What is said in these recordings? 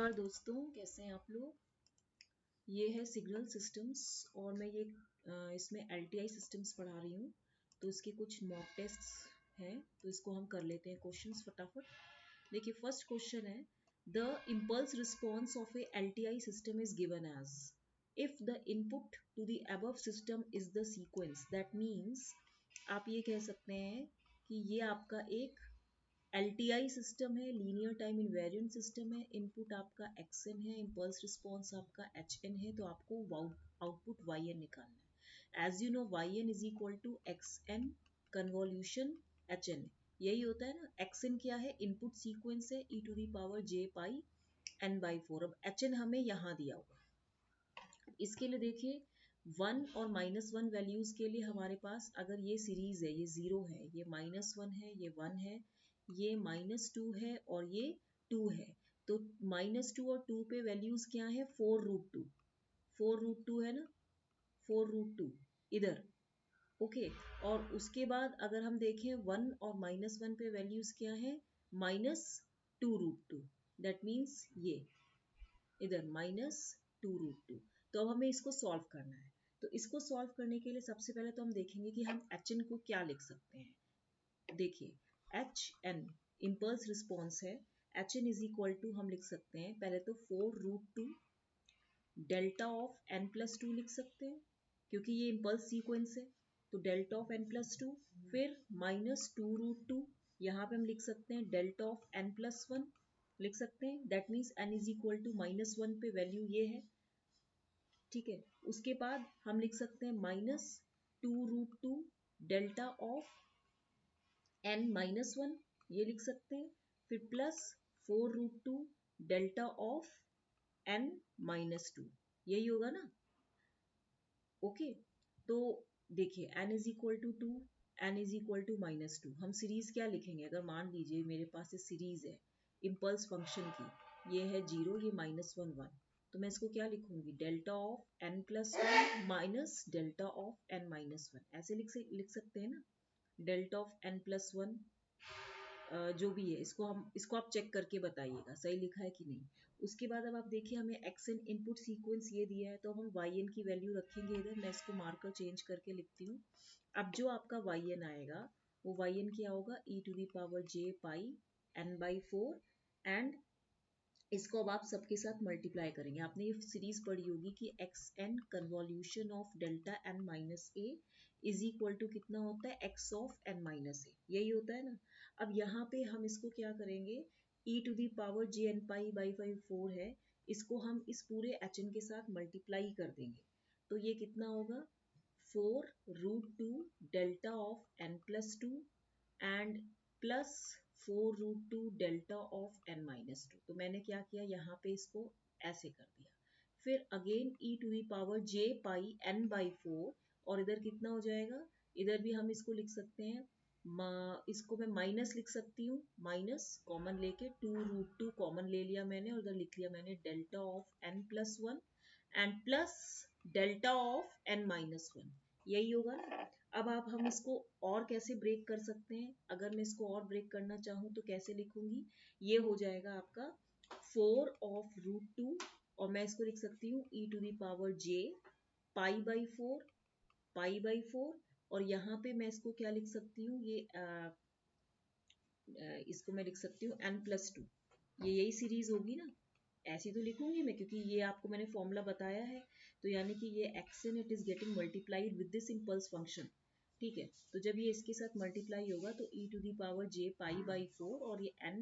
नमस्कार दोस्तों, कैसे हैं आप लोग। ये है सिग्नल सिस्टम्स और मैं ये इसमें एलटीआई सिस्टम्स पढ़ा रही हूँ। तो इसके कुछ मॉक टेस्ट्स हैं, तो इसको हम कर लेते हैं क्वेश्चंस फटाफट। देखिए फर्स्ट क्वेश्चन है, the impulse response of a LTI system is given as if the input to the above system is the sequence. That means आप ये कह सकते हैं कि ये आपका एक LTI सिस्टम है, लीनियर टाइम इनवेरिएंट सिस्टम है। इनपुट आपका XN है, इम्पल्स रिस्पॉन्स आपका HN है, तो आपको आउटपुट YN निकालना है। As you know YN is equal to XN convolution HN। यही होता है ना। XN क्या है, इनपुट सीक्वेंस है e to the power j pi n/4। अब HN हमें यहाँ दिया हुआ। इसके लिए देखिए 1 और -1 वैल्यूज के लिए हमारे पास अगर ये सीरीज है, ये 0 है, ये -1 है, ये 1 है, ये -2 है और ये 2 है, तो -2 और 2 पे वैल्यूज क्या है, 4√2। 4√2 है ना, 4√2 इधर। ओके, और उसके बाद अगर हम देखें 1 और -1 पे वैल्यूज क्या है, -2√2। दैट मीन्स ये इधर -2√2। तो अब हमें इसको सॉल्व करना है। तो इसको सॉल्व करने के लिए सबसे पहले तो हम देखेंगे कि हम HN को क्या लिख सकते हैं। देखिए HN इम्पल्स रिस्पॉन्स है। HN इज इक्वल टू हम लिख सकते हैं पहले तो 4√2 डेल्टा ऑफ n+2 लिख सकते हैं, क्योंकि ये इम्पल्स सीक्वेंस है। तो डेल्टा ऑफ n+2, फिर -2√2, यहाँ पे हम लिख सकते हैं डेल्टा ऑफ n+1 लिख सकते हैं। That means n is equal to -1 पे वैल्यू ये है, ठीक है। उसके बाद हम लिख सकते हैं -2√2 डेल्टा ऑफ n-1, ये लिख सकते हैं। फिर प्लस 4√2 डेल्टा ऑफ n-2, यही होगा ना। ओके, तो देखिए n is equal to 2, n is equal to -2। हम सीरीज क्या लिखेंगे, अगर मान लीजिए मेरे पास ये सीरीज है इम्पल्स फंक्शन की, ये है 0, ये -1 1, तो मैं इसको क्या लिखूंगी, delta of n+1 minus delta of n-1, ऐसे लिख सकते हैं ना। डेल्टा ऑफ n+1 जो भी है, इसको आप चेक करके बताइएगा सही लिखा है कि नहीं। उसके बाद अब आप देखिए हमें XN इनपुट सीक्वेंस ये दिया है, तो हम YN की वैल्यू रखेंगे इधर। मैं इसको मार्कर चेंज करके लिखती हूँ। अब जो आपका YN आएगा वो YN क्या होगा, e to the power j pi n/4, and इसको अब आप सबके साथ मल्टीप्लाई करेंगे। आपने ये सीरीज पढ़ी होगी कि XN convolution of delta n-a is equal to कितना होता है, x ऑफ n-a, यही होता है ना। अब यहाँ पे हम इसको क्या करेंगे, e to the power j n pi by 4 है, इसको हम इस पूरे HN के साथ मल्टीप्लाई कर देंगे। तो ये कितना होगा, 4√2 delta of n+2 and plus 4√2 delta of n-2। तो मैंने क्या किया, यहाँ पे इसको ऐसे कर दिया। फिर again e to the power j pi n/4, और इधर कितना हो जाएगा, इधर भी हम इसको लिख सकते हैं, इसको मैं माइनस लिख सकती हूँ, माइनस कॉमन लेके 2√2 कॉमन ले लिया मैंने, और इधर लिख लिया मैंने delta of n+1 and plus delta of n-1, यही होगा ना। अब आप हम इसको और कैसे ब्रेक कर सकते हैं, अगर मैं इसको और ब्रेक करना चाहूँ तो कैसे लिखूंगी, ये हो जाएगा आपका 4/√2, और मैं इसको लिख सकती हूँ e to the power j pi pi, और यहाँ पे मैं इसको क्या लिख सकती हूँ, ये इसको मैं लिख सकती हूँ n+2। ये यही सीरीज होगी ना, ऐसी तो लिखूंगी मैं, क्योंकि ये आपको मैंने फॉर्मूला बताया है। तो यानी कि ये XN it is getting multiplied with this impulse function, ठीक है। तो जब ये इसके साथ मल्टीप्लाई होगा तो e to the power j pi, और ये n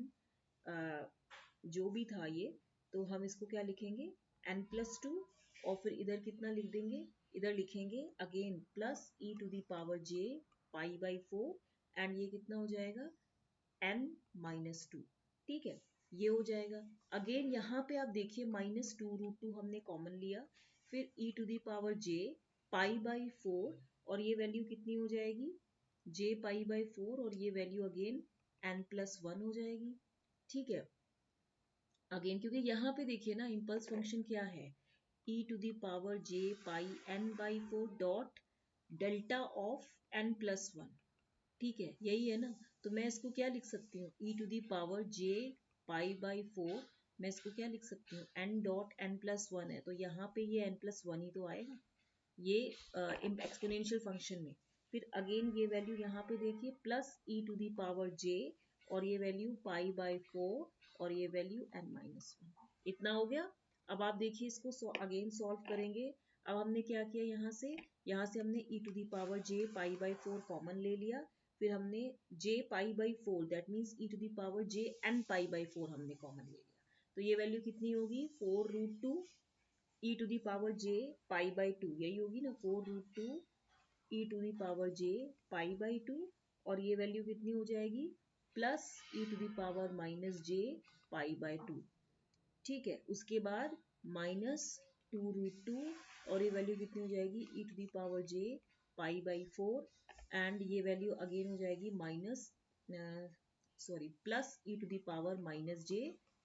जो भी था ये, तो हम इसको क्या लिखेंगे, n+2, और फिर इधर कितना लिख देंगे, इधर लिखेंगे again plus e to the power j pi, and ये कितना हो जाएगा, n-2, ठीक है, ये हो जाएगा। अगेन यहाँ पे आप देखिए -2√2 हमने कॉमन लिया, फिर e to the power j pi, और ये वैल्यू कितनी हो जाएगी, j पाई/4, और ये वैल्यू अगेन n+1 हो जाएगी, ठीक है। अगेन क्योंकि यहाँ पे देखिए ना इम्पल्स फंक्शन क्या है, e to the power j pi n/4 dot delta of n+1, ठीक है, यही है ना। तो मैं इसको क्या लिख सकती हूँ, e to the power j pi मैं इसको क्या लिख सकती हूँ, n dot n plus one है, तो यहाँ पे ये n प्लस वन ही तो आएगा ये एक्सपोनेंशियल फंक्शन में। फिर अगेन ये वैल्यू यहाँ पे देखिए plus e to the power j, और ये वैल्यू पाई बाई 4, और ये वैल्यू n माइनस वन। इतना हो गया। अब आप देखिए इसको अगेन सॉल्व करेंगे। अब हमने क्या किया, यहाँ से हमने e to the power j pi by 4 common ले लिया। फिर हमने j pi by 4 that means e to the power j n pi by 4 हमने कॉमन ले लिया। तो ये वैल्यू कितनी होगी, 4√2 e to the power j pi by 2, यही होगी ना, 4√2 e to the power j pi by 2, और ये वैल्यू कितनी हो जाएगी, plus e to the power minus j pi by 2। ठीक है, उसके बाद माइनस 2√2, और ये वैल्यू कितनी हो जाएगी, e to the power j pi by 4, and ये वैल्यू अगेन हो जाएगी minus plus e to the power minus j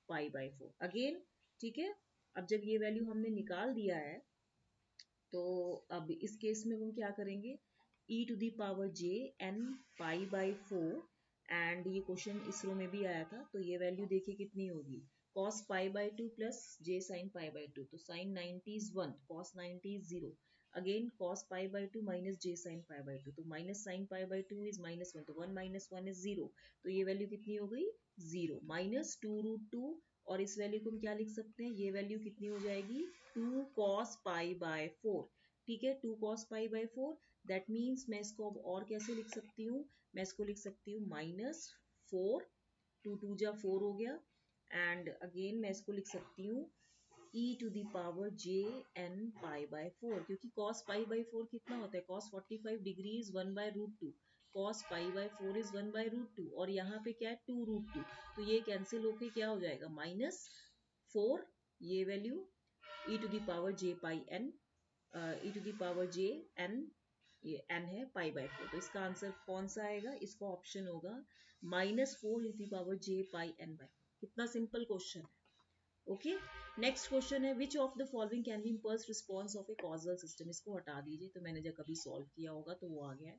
pi by 4 again. ठीक है, अब जब ये वैल्यू हमने निकाल दिया है, तो अब इस केस में हम क्या करेंगे, e to the power j n pi by 4, and ये क्वेश्चन इसरो में भी आया था, तो ये वैल्यू देखिए कितनी होगी, cos pi by 2 plus j sine pi by 2, तो sine 90 is 1, cos 90 is 0, again cos pi by 2 minus j sine pi by 2, तो minus sine pi by 2 is minus 1, तो 1 माइनस 1 इज 0, तो ये वैल्यू कितनी हो गई, 0 माइनस 2√2, और इस वैल्यू को हम क्या लिख सकते हैं, ये वैल्यू कितनी हो जाएगी, 2 cos पाई बाय 4। ठीक है, 2 cos pi by 4, that means मैं इसको अब और कैसे लिख सकती हूँ, मैं इसको लिख सकती हूँ माइनस 4, 2 2 जा 4 हो गया, एंड अगेन मैं इसको लिख सकती हूँ e to the power j n pi by 4, क्योंकि cos पाई बाय 4 कितना होता है, cos 45 degree is 1 by root 2, cos pi by 4 is 1 by root 2, और यहाँ पे क्या है 2√2, तो ये कैंसिल होके क्या हो जाएगा, माइनस 4, ये value e to the power j pi n, e to the power j n, ये n है पाई बाय 4, तो इसका आंसर कौन सा आएगा, इसका ऑप्शन होगा minus 4 e to the power j pi n by 4। कितना सिंपल क्वेश्चन है। ओके, नेक्स्ट क्वेश्चन है which of the following can be impulse response of a causal system. इसको हटा दीजिए, तो मैंने जब कभी सॉल्व किया होगा तो वो आ गया है।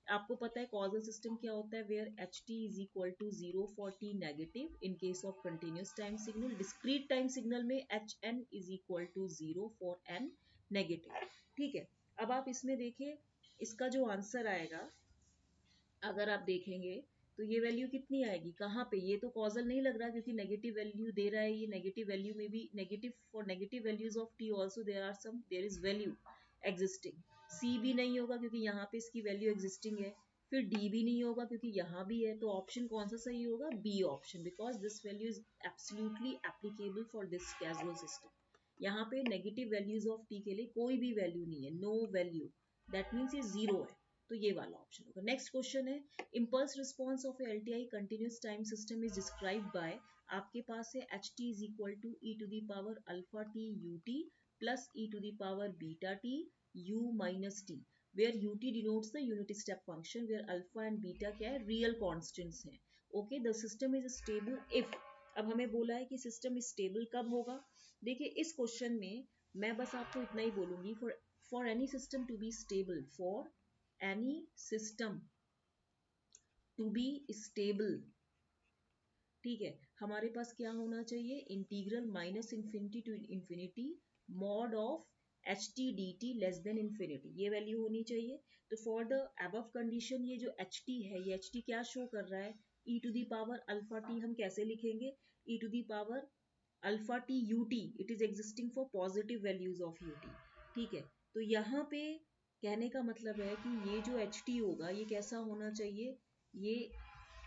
आपको पता है कॉजल सिस्टम क्या होता है, where H T is equal to 0 for T negative in case of continuous time signal, discrete time signal में H N is equal to 0 for N negative. ठीक है, अब आप इसमें देखिए इसका जो आंसर आएगा, अगर आप देखेंगे तो ये वैल्यू कितनी आएगी, कहाँ पे, ये तो कॉजल नहीं लग रहा क्योंकि नेगेटिव वैल्यू दे रहा है, ये नेगेटिव वैल्यू में भी negative, for negative values of T also there is value existing. सी भी नहीं होगा क्योंकि यहाँ पे इसकी वैल्यू एग्जिस्टिंग है, फिर डी भी नहीं होगा क्योंकि यहाँ भी है, तो ऑप्शन कौन सा सही होगा, B option, because this value is absolutely applicable for this casual system. यहाँ पे नेगेटिव वैल्यूज ऑफ टी के लिए कोई भी वैल्यू नहीं है, नो वैल्यू, दैट मीन्स ये जीरो है, तो ये वाला ऑप्शन होगा। नेक्स्ट क्वेश्चन है impulse response of LTI continuous time system is describe by, आपके पास है H T is equal to e to the power alpha T U T plus e to the power beta T U minus T, where U T denotes the unit step function, where alpha and beta क्या है, real constants हैं। Okay, the system is stable if, अब हमें बोला है कि system stable कब होगा। देखिए इस क्वेश्चन में मैं बस आपको इतना ही बोलूंगी, for any system to be stable, for any system to be stable, ठीक है, हमारे पास क्या होना चाहिए, integral minus infinity to infinity mod of H T D T less than infinity, ये वैल्यू होनी चाहिए। तो फॉर द अबव कंडीशन ये जो एच टी है, ये एच टी क्या शो कर रहा है, e to the power alpha T, हम कैसे लिखेंगे, e to the power alpha T U T, it is existing for positive values of U T. ठीक है, तो यहाँ पे कहने का मतलब है कि ये जो एच टी होगा ये कैसा होना चाहिए, ये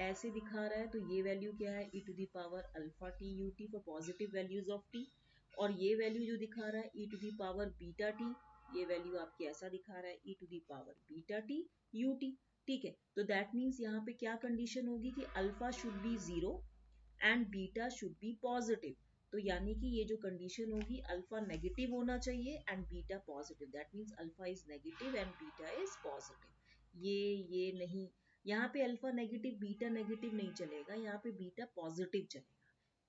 ऐसे दिखा रहा है, तो ये वैल्यू क्या है, e to the power alpha T U T for positive values of T, और ये वैल्यू जो दिखा रहा है e to the power beta T, ये वैल्यू आपकी ऐसा दिखा रहा है e to the power beta T U T. ठीक है, तो दैट मीन्स यहाँ पे क्या कंडीशन होगी कि alpha should be 0 and beta should be positive, तो यानी कि ये जो कंडीशन होगी अल्फा नेगेटिव होना चाहिए and beta positive, that means alpha is negative and beta is positive. ये नहीं, यहाँ पे अल्फा नेगेटिव बीटा नेगेटिव नहीं चलेगा, यहाँ पे बीटा पॉजिटिव चलेगा,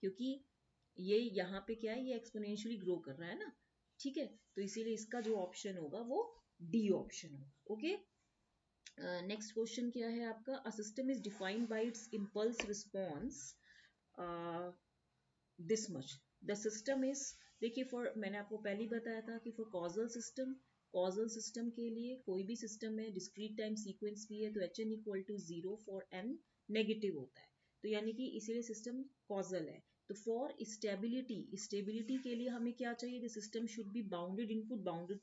क्योंकि ये यहाँ पे क्या है, ये एक्सपोनेंशियली ग्रो कर रहा है ना। ठीक है, तो इसीलिए इसका जो ऑप्शन होगा वो डी ऑप्शन होगा। ओके, नेक्स्ट क्वेश्चन क्या है आपका, a system is defined by it's impulse response this much, the system is, देखिए फॉर, मैंने आपको पहले ही बताया था कि फॉर कॉजल सिस्टम के लिए कोई भी सिस्टम है डिस्क्रीट टाइम सीक्वेंस भी है तो H N equal to zero for N negative होता है, तो यानी कि इसीलिए सिस्टम कॉजल है। तो फॉर स्टेबिलिटी के लिए हमें क्या चाहिए, the system should be bounded input bounded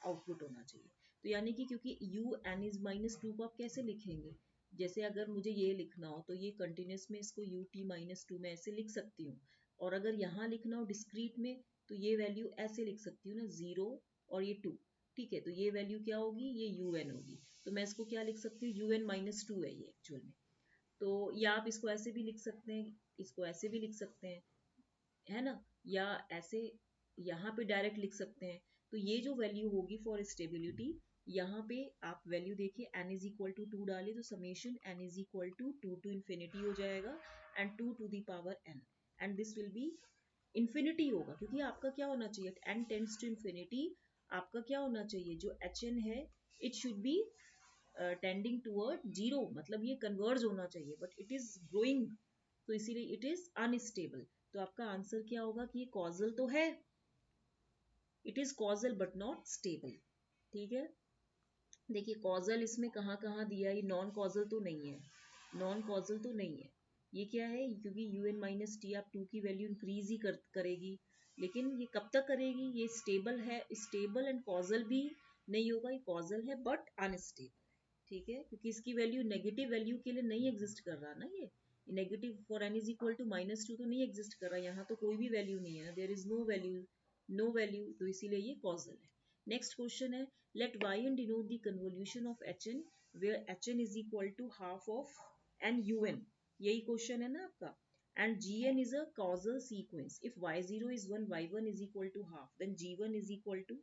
output होना चाहिए। तो यानी कि क्योंकि U N is minus two को आप कैसे लिखेंगे, जैसे अगर मुझे ये लिखना हो तो ये कंटिन्यूस में इसको यू टी माइनस टू में ऐसे लिख सकती हूँ, और अगर यहाँ लिखना हो डिस्क्रीट में तो ये वैल्यू ऐसे लिख सकती हूँ ना, जीरो और ये टू, ठीक है, तो ये वैल्यू क्या होगी, ये यू एन होगी, तो मैं इसको क्या लिख सकती हूँ, यू एन माइनस टू है ये एक्चुअल में। तो या आप इसको ऐसे भी लिख सकते हैं, इसको ऐसे भी लिख सकते हैं, है ना, या ऐसे यहाँ पे डायरेक्ट लिख सकते हैं। तो ये जो वैल्यू होगी फॉर स्टेबिलिटी, यहाँ पे आप वैल्यू देखिए n is equal to two डालिए तो summation n is equal to two to infinity हो जाएगा and two to the power n, and this will be infinity होगा, क्योंकि आपका क्या होना चाहिए, n टेंड्स टू इन्फिनिटी, आपका क्या होना चाहिए जो एच एन है, it should be tending toward zero, मतलब ये कन्वर्ज होना चाहिए, बट इट इज ग्रोइंग, तो इसीलिए इट इज अनस्टेबल। तो आपका आंसर क्या होगा कि ये कॉजल तो है, it is causal but not stable. ठीक है, देखिए कॉजल इसमें कहाँ कहाँ दिया है, ये नॉन कॉजल तो नहीं है, नॉन कॉजल तो नहीं है, ये क्या है, क्योंकि यू एन माइनस टी आप टू की वैल्यू इंक्रीज ही करेगी, लेकिन ये कब तक करेगी, ये स्टेबल है, स्टेबल एंड कॉजल भी नहीं होगा, ये कॉजल है बट अनस्टेबल है। ठीक है, क्योंकि इसकी वैल्यू नेगेटिव वैल्यू के लिए नहीं एग्जिस्ट कर रहा ना, ये negative for N is equal to minus two तो नहीं एग्जिस्ट कर रहा, यहाँ तो कोई भी वैल्यू नहीं है, there is no value, no value, तो इसीलिए ये कॉजल है। नेक्स्ट क्वेश्चन है, let yn denote the convolution of hn where hn is equal to half of n un, यही क्वेश्चन है ना आपका, and gn is a causal sequence if y0 is 1 y1 is equal to half then g1 is equal to,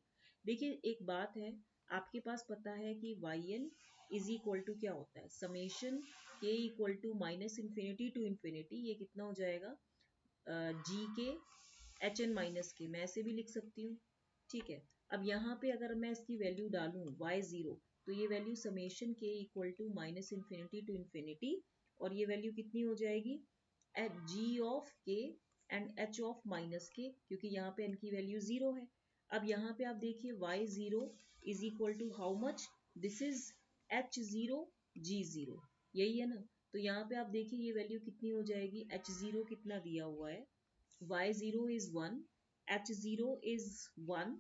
देखिए एक बात है, आपके पास पता है कि yn इज इक्वल टू क्या होता है, summation k equal to minus infinity to infinity, ये कितना हो जाएगा, जी के एच एन माइनस के, मैं ऐसे भी लिख सकती हूँ। ठीक है, अब यहाँ पे अगर मैं इसकी वैल्यू डालूँ y0, तो ये value summation K equal to minus infinity to infinity, और ये वैल्यू कितनी हो जाएगी, at G of K and H of minus K, क्योंकि यहाँ पे n की वैल्यू जीरो है। अब यहाँ पे आप देखिए y0 is equal to how much, this is h0 g0, यही है ना, तो यहाँ पे आप देखिए ये वैल्यू कितनी हो जाएगी, h0 कितना दिया हुआ है, y0 is 1, h0 is 1,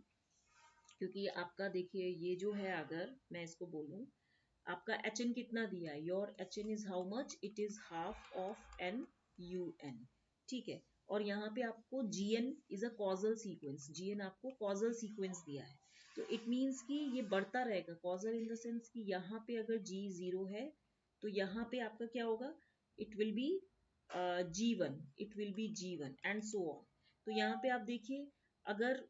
क्योंकि आपका देखिए ये जो है, अगर मैं इसको बोलूं, आपका एच एन कितना दिया है, your H N is how much, it is half of N U N. ठीक है, और यहाँ पे आपको G N is a causal sequence, G N आपको कॉजल सीक्वेंस दिया है, तो इट मीन्स कि ये बढ़ता रहेगा, कॉजल इन द सेंस कि यहाँ पे अगर जी जीरो है तो यहाँ पे आपका क्या होगा, it will be G1, it will be G1 and so on. तो यहाँ पे आप देखिए, अगर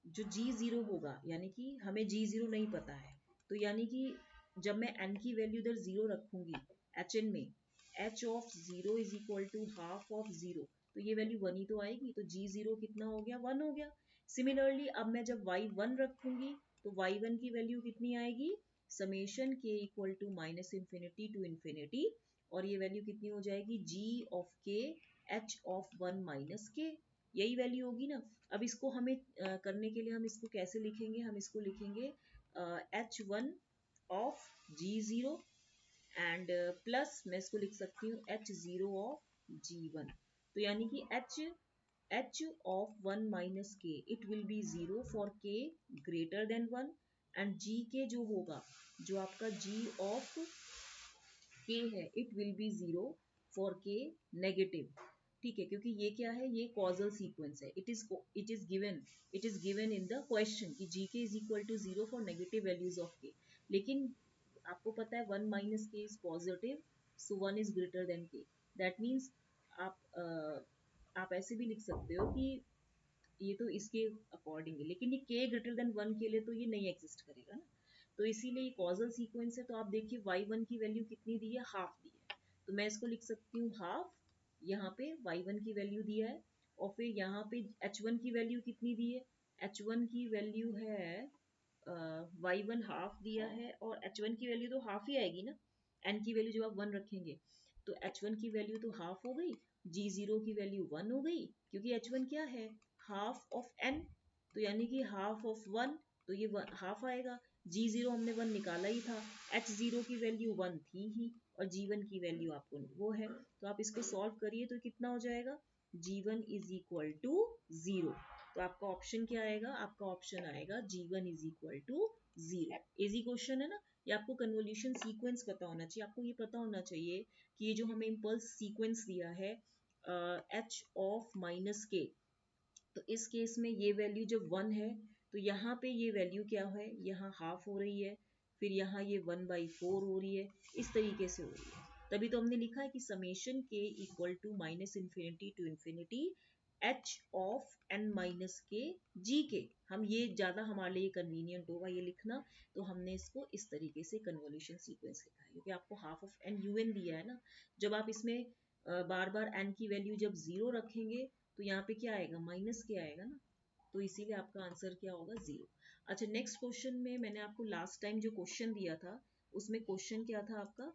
जो G0 होगा, यानी कि हमें G0 नहीं पता है, तो यानी कि जब मैं n की वैल्यू इधर जीरो रखूंगी hn में, h of zero is equal to half of zero, तो ये वैल्यू वन ही तो आएगी, तो G0 कितना हो गया, वन हो गया। सिमिलरली अब मैं जब y1 रखूंगी तो y1 की वैल्यू कितनी आएगी, summation k equal to minus infinity to infinity, और ये वैल्यू कितनी हो जाएगी, g of k h of one minus k, यही वैल्यू होगी ना। अब इसको हमें करने के लिए हम इसको कैसे लिखेंगे, हम इसको लिखेंगे h1 of g0 and plus मैं इसको लिख सकती हूँ h0 ऑफ g1, तो यानी कि h of 1 minus k it will be 0 for k greater than 1 and gk जो होगा, जो आपका g of k है, it will be 0 for k negative। ठीक है, क्योंकि ये क्या है, ये कॉजल सीक्वेंस है, it is given in the question कि gk is equal to 0 for negative values of k, लेकिन आपको पता है 1 minus K is positive, so 1 is greater than K, that means आप ऐसे भी लिख सकते हो कि ये तो इसके अकॉर्डिंग है, लेकिन ये k ग्रेटर देन 1 के लिए तो ये नहीं एग्जिस्ट करेगा ना, तो इसीलिए ये कॉजल सीक्वेंस है। तो आप देखिए y1 की वैल्यू कितनी दी है, हाफ दी है, तो मैं इसको लिख सकती हूँ हाफ, यहाँ पे y1 की वैल्यू दिया है, और फिर यहाँ पे h1 की वैल्यू कितनी दी है, h1 की वैल्यू है y1 हाफ दिया है, और h1 की वैल्यू तो हाफ ही आएगी ना, n की वैल्यू जब आप 1 रखेंगे तो h1 की वैल्यू तो हाफ हो गई, G0 की वैल्यू 1 हो गई, क्योंकि H1 क्या है, हाफ ऑफ n, तो यानी कि हाफ ऑफ 1, तो ये हाफ आएगा। G0 हमने 1 निकाला ही था, H0 की वैल्यू 1 थी ही, और G1 की वैल्यू आपको वो है, तो आप इसको सॉल्व करिए तो कितना हो जाएगा, G1 इज इक्वल टू 0। तो आपका ऑप्शन क्या आएगा, आपका ऑप्शन आएगा G1 is equal to 0। Easy question है ना। ये आपको कन्वोल्यूशन सीक्वेंस पता होना चाहिए, आपको ये पता होना चाहिए कि ये जो हमें इम्पल्स सीक्वेंस दिया है h ऑफ माइनस के, तो इस केस में ये वैल्यू जब 1 है तो यहाँ पे ये वैल्यू क्या है, यहाँ हाफ हो रही है, फिर यहाँ ये 1/4 हो रही है, इस तरीके से हो रही है। तभी तो हमने लिखा है कि summation K equal to minus infinity to infinity h of n minus K g के। हम ये ज़्यादा हमारे लिए कन्वीनियंट होगा ये लिखना, तो हमने इसको इस तरीके से कन्वोल्यूशन सीक्वेंस लिखा है, क्योंकि आपको हाफ ऑफ n un दिया है ना। जब आप इसमें बार बार n की वैल्यू जब 0 रखेंगे तो यहाँ पे क्या आएगा, माइनस के आएगा ना, तो इसीलिए आपका आंसर क्या होगा, 0। अच्छा, नेक्स्ट क्वेश्चन में मैंने आपको लास्ट टाइम जो क्वेश्चन दिया था उसमें क्वेश्चन क्या था आपका,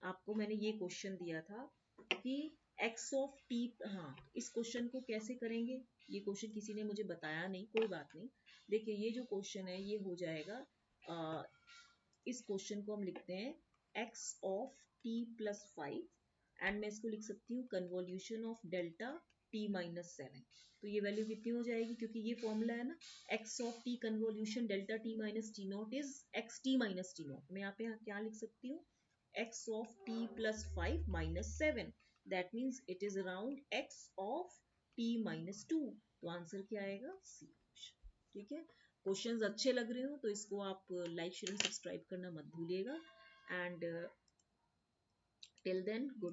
आपको मैंने ये क्वेश्चन दिया था कि x ऑफ t, हाँ इस क्वेश्चन को कैसे करेंगे, ये क्वेश्चन किसी ने मुझे बताया नहीं, कोई बात नहीं। देखिए ये जो क्वेश्चन है ये हो जाएगा, इस क्वेश्चन को हम लिखते हैं x of t plus 5, and मैं इसको लिख सकती हूँ convolution of delta t minus 7। तो ये वैल्यू कितनी हो जाएगी, क्योंकि ये फॉर्मूला है ना, x of t convolution delta t minus T not is x T minus T not. मैं यहाँ पे क्या लिख सकती हूँ, x of t plus 5 minus 7, that means it is around x of t minus 2। तो आंसर क्या आएगा, सी ऑप्शन। ठीक है, क्वेश्चंस अच्छे लग रहे हो तो इसको आप लाइक शेयर सब्सक्राइब करना मत भूलिएगा, एंड टिल देन गुड।